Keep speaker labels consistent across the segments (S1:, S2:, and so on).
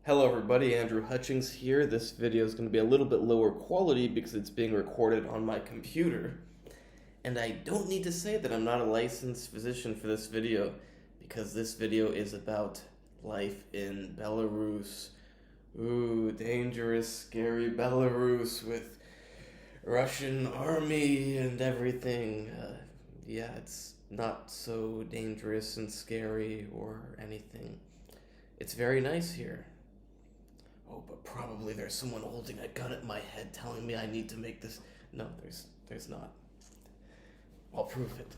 S1: Hello everybody, Andrew Hutchings here. This video is going to be a little bit lower quality because it's being recorded on my computer. And I don't need to say that I'm not a licensed physician for this video because this video is about life in Belarus. Ooh, dangerous, scary Belarus with Russian army and everything. Yeah, it's not so dangerous and scary or anything. It's very nice here. Oh, but probably there's someone holding a gun at my head telling me I need to make this. No, there's not. I'll prove it.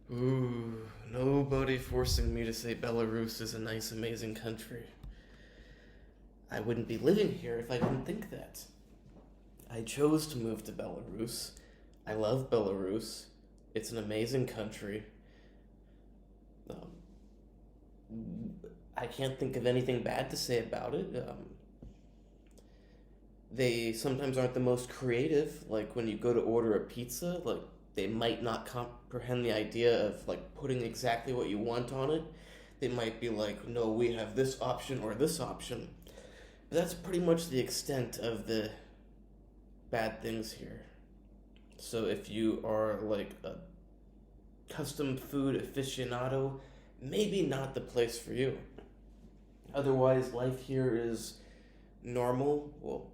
S1: Ooh, nobody forcing me to say Belarus is a nice, amazing country. I wouldn't be living here if I didn't think that. I chose to move to Belarus. I love Belarus. It's an amazing country. I can't think of anything bad to say about it. They sometimes aren't the most creative. Like when you go to order a pizza, like they might not comprehend the idea of like putting exactly what you want on it. They might be like, no, we have this option or this option. But that's pretty much the extent of the bad things here. So if you are like a custom food aficionado, maybe not the place for you. Otherwise, life here is normal. Well,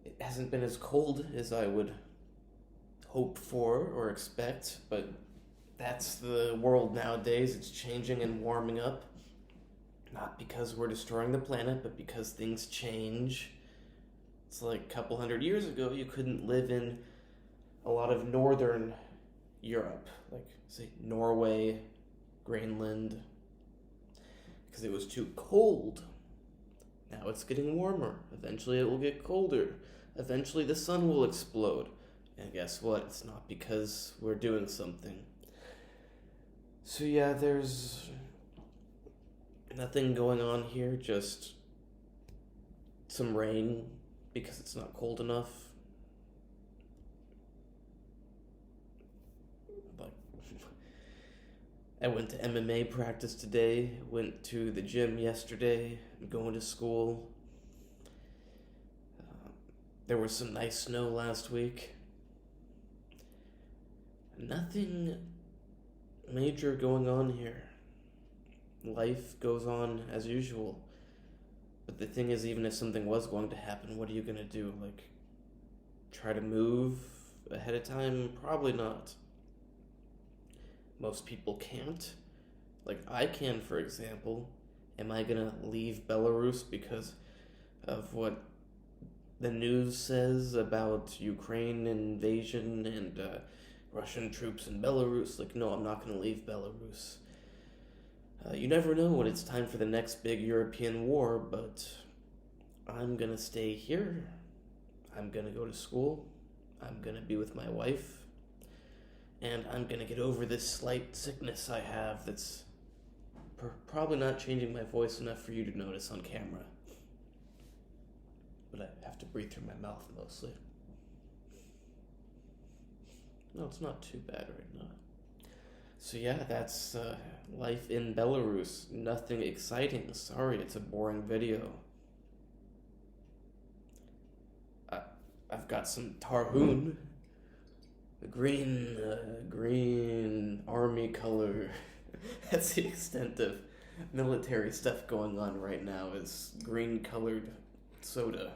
S1: it hasn't been as cold as I would hope for or expect, but that's the world nowadays. It's changing and warming up. Not because we're destroying the planet, but because things change. It's like a couple hundred years ago, you couldn't live in a lot of northern Europe, like, say, Norway, Greenland, because it was too cold. Now it's getting warmer. Eventually it will get colder. Eventually the sun will explode. And guess what? It's not because we're doing something. So yeah, there's nothing going on here, just some rain because it's not cold enough. Like, I went to MMA practice today, went to the gym yesterday, I'm going to school. There was some nice snow last week. Nothing major going on here. Life goes on as usual. But the thing is, even if something was going to happen, what are you going to do? Like, try to move ahead of time? Probably not. Most people can't. Like, I can, for example. Am I going to leave Belarus because of what the news says about Ukraine invasion and Russian troops in Belarus? Like, no, I'm not going to leave Belarus. You never know when it's time for the next big European war, but I'm going to stay here. I'm going to go to school. I'm going to be with my wife. And I'm going to get over this slight sickness I have that's probably not changing my voice enough for you to notice on camera. But I have to breathe through my mouth mostly. No, it's not too bad right now. So yeah, that's life in Belarus. Nothing exciting. Sorry, it's a boring video. I've got some Tarhun. The green army color. That's the extent of military stuff going on right now, is green colored soda.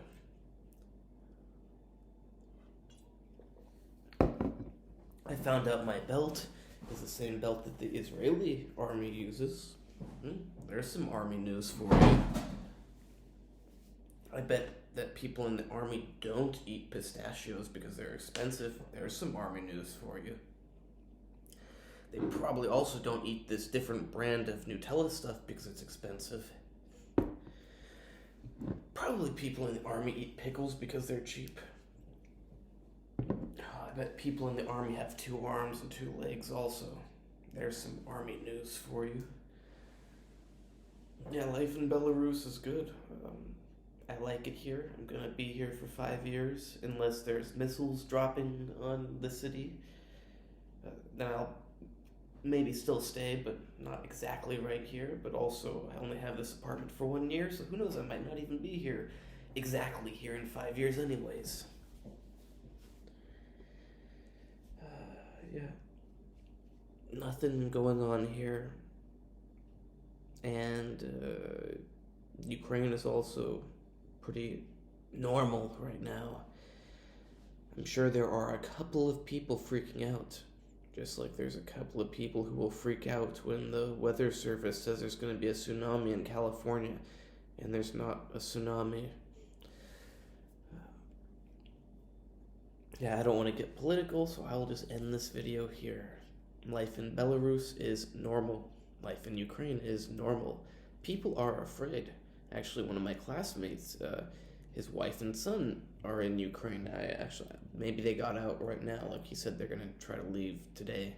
S1: I found out my belt is the same belt that the Israeli army uses. There's some army news for you. I bet that people in the army don't eat pistachios because they're expensive. There's some army news for you. They probably also don't eat this different brand of Nutella stuff because it's expensive. Probably people in the army eat pickles because they're cheap. I bet people in the army have 2 arms and 2 legs also. There's some army news for you. Yeah, life in Belarus is good. I like it here. I'm gonna be here for 5 years unless there's missiles dropping on the city. Then I'll maybe still stay, but not exactly right here. But also, I only have this apartment for 1 year, so who knows? I might not even be here exactly here in 5 years, anyways. Yeah, nothing going on here, and Ukraine is also pretty normal right now. I'm sure there are a couple of people freaking out, just like there's a couple of people who will freak out when the weather service says there's going to be a tsunami in California, and there's not a tsunami. Yeah, I don't want to get political, so I will just end this video here. Life in Belarus is normal. Life in Ukraine is normal. People are afraid. Actually, one of my classmates, his wife and son are in Ukraine. Maybe they got out right now. Like he said, they're gonna try to leave today.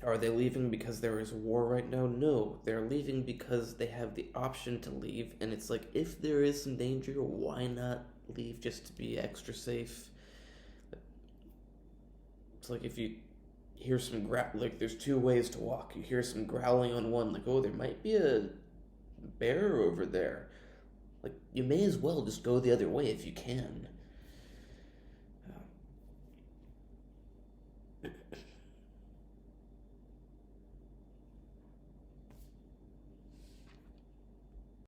S1: Are they leaving because there is war right now? No, they're leaving because they have the option to leave, and it's like, if there is some danger, why not leave just to be extra safe? It's like if you hear some like there's two ways to walk. You hear some growling on one, like, oh, there might be a bear over there. Like, you may as well just go the other way if you can.